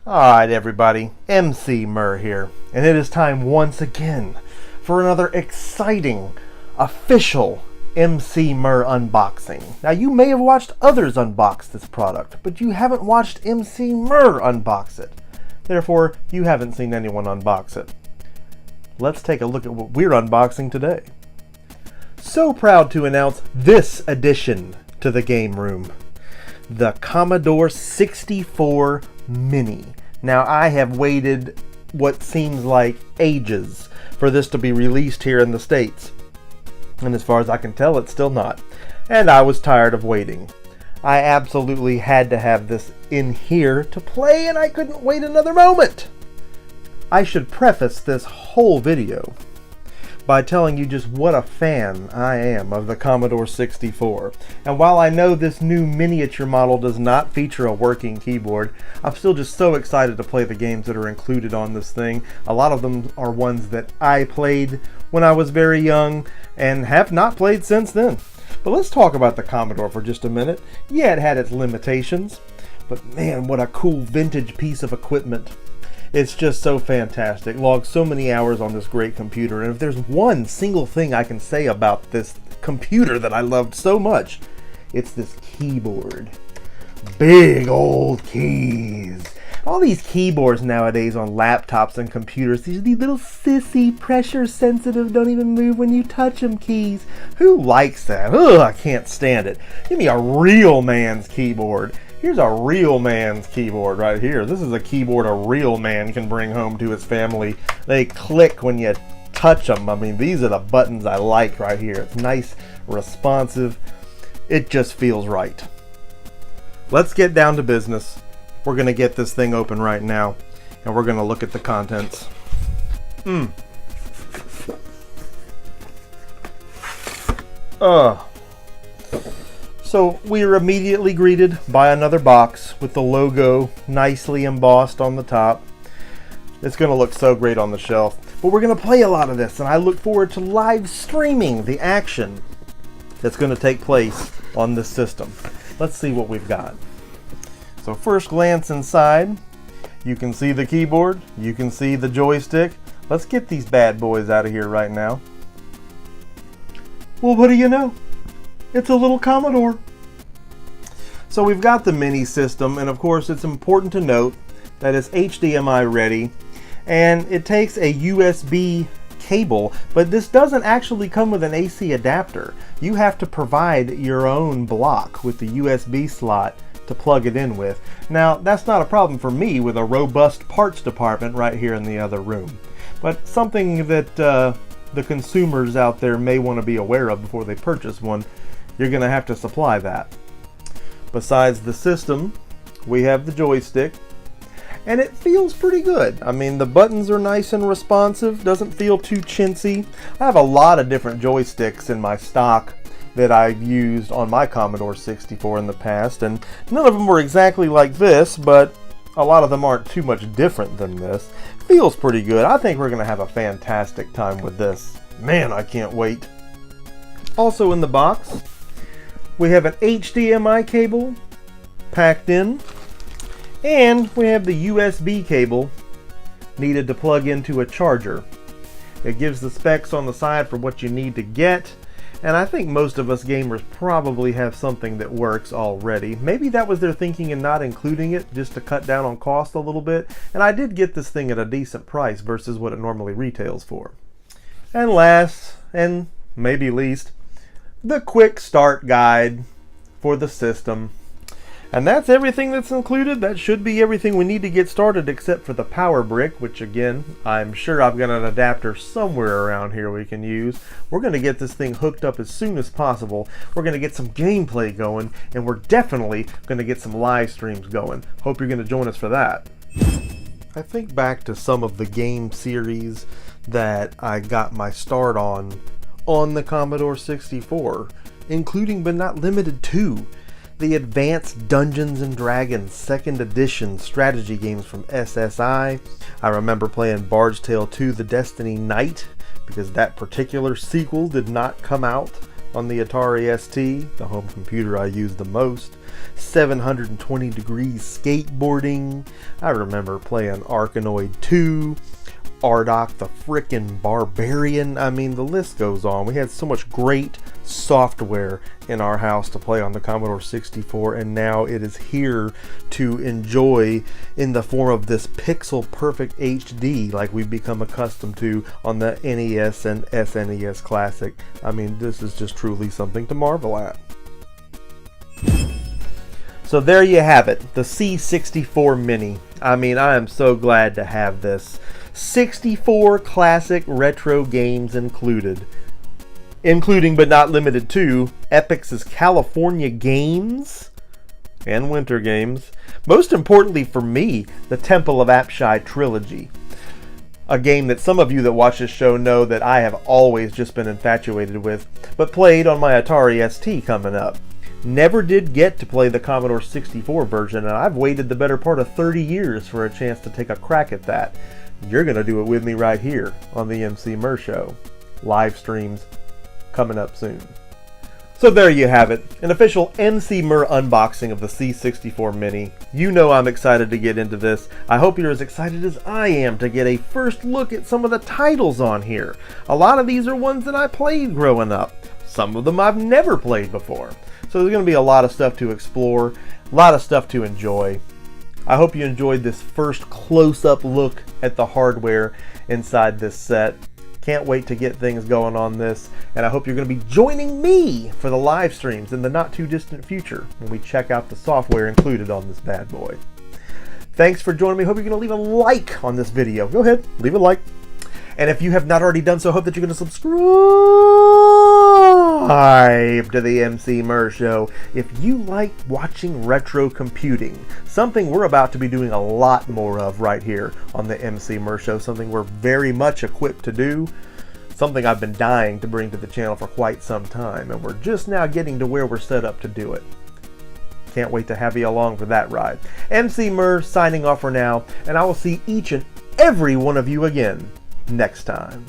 Alright everybody, Emceemur here, and it is time once again for another exciting, official Emceemur unboxing. Now you may have watched others unbox this product, but you haven't watched Emceemur unbox it. Therefore, you haven't seen anyone unbox it. Let's take a look at what we're unboxing today. So proud to announce this addition to the game room. The Commodore 64 Mini. Now I have waited what seems like ages for this to be released here in the States. And as far as I can tell, it's still not. And I was tired of waiting. I absolutely had to have this in here to play, and I couldn't wait another moment. I should preface this whole video by telling you just what a fan I am of the Commodore 64. And while I know this new miniature model does not feature a working keyboard, I'm still just so excited to play the games that are included on this thing. A lot of them are ones that I played when I was very young and have not played since then. But let's talk about the Commodore for just a minute. Yeah, it had its limitations, but man, what a cool vintage piece of equipment. It's just so fantastic. Logged so many hours on this great computer, and if there's one single thing I can say about this computer that I loved so much, it's this keyboard. Big old keys. All these keyboards nowadays on laptops and computers, these little sissy, pressure sensitive, don't even move when you touch them keys. Who likes that? Ugh, I can't stand it. Give me a real man's keyboard. Here's a real man's keyboard right here. This is a keyboard a real man can bring home to his family. They click when you touch them. I mean, these are the buttons I like right here. It's nice, responsive. It just feels right. Let's get down to business. We're going to get this thing open right now, and we're going to look at the contents. So we are immediately greeted by another box with the logo nicely embossed on the top. It's going to look so great on the shelf. But we're going to play a lot of this, and I look forward to live streaming the action that's going to take place on this system. Let's see what we've got. So first glance inside, you can see the keyboard, you can see the joystick. Let's get these bad boys out of here right now. Well, what do you know? It's a little Commodore. So we've got the mini system, and of course it's important to note that it's HDMI ready, and it takes a USB cable, but this doesn't actually come with an AC adapter. You have to provide your own block with the USB slot to plug it in with. Now that's not a problem for me with a robust parts department right here in the other room, but something that the consumers out there may want to be aware of before they purchase one. You're going to have to supply that. Besides the system, we have the joystick, and it feels pretty good. I mean, the buttons are nice and responsive, doesn't feel too chintzy. I have a lot of different joysticks in my stock that I've used on my Commodore 64 in the past, and none of them were exactly like this, but a lot of them aren't too much different than this. Feels pretty good. I think we're going to have a fantastic time with this. Man, I can't wait. Also in the box, we have an HDMI cable packed in, and we have the USB cable needed to plug into a charger. It gives the specs on the side for what you need to get, and I think most of us gamers probably have something that works already. Maybe that was their thinking in not including it, just to cut down on cost a little bit, and I did get this thing at a decent price versus what it normally retails for. And last, and maybe least, the quick start guide for the system. And that's everything that's included. That should be everything we need to get started, except for the power brick, which again, I'm sure I've got an adapter somewhere around here we can use. We're going to get this thing hooked up as soon as possible. We're going to get some gameplay going, and we're definitely going to get some live streams going. Hope you're going to join us for that. I think back to some of the game series that I got my start on the Commodore 64, including but not limited to the Advanced Dungeons and Dragons 2nd Edition strategy games from SSI. I remember playing Bard's Tale 2: The Destiny Knight, because that particular sequel did not come out on the Atari ST, the home computer I use the most. 720 degrees skateboarding. I remember playing Arkanoid 2, Ardok the frickin' Barbarian. I mean, the list goes on. We had so much great software in our house to play on the Commodore 64, and now it is here to enjoy in the form of this pixel perfect HD like we've become accustomed to on the NES and SNES Classic. I mean, this is just truly something to marvel at. So there you have it, the C64 Mini. I mean, I am so glad to have this. 64 classic retro games included. Including but not limited to Epyx's California Games and Winter Games. Most importantly for me, the Temple of Apshai trilogy. A game that some of you that watch this show know that I have always just been infatuated with, but played on my Atari ST coming up. Never did get to play the Commodore 64 version, and I've waited the better part of 30 years for a chance to take a crack at that. You're going to do it with me right here on the Emceemur Show. Live streams coming up soon. So there you have it, an official Emceemur unboxing of the C64 Mini. You know I'm excited to get into this. I hope you're as excited as I am to get a first look at some of the titles on here. A lot of these are ones that I played growing up. Some of them I've never played before. So there's going to be a lot of stuff to explore, a lot of stuff to enjoy. I hope you enjoyed this first close-up look at the hardware inside this set. Can't wait to get things going on this, and I hope you're going to be joining me for the live streams in the not too distant future when we check out the software included on this bad boy. Thanks for joining me. Hope you're going to leave a like on this video. Go ahead, leave a like. And if you have not already done so, I hope that you're going to subscribe to the Emceemur Show. If you like watching retro computing, something we're about to be doing a lot more of right here on the Emceemur Show, something we're very much equipped to do, something I've been dying to bring to the channel for quite some time, and we're just now getting to where we're set up to do it. Can't wait to have you along for that ride. Emceemur signing off for now, and I will see each and every one of you again next time.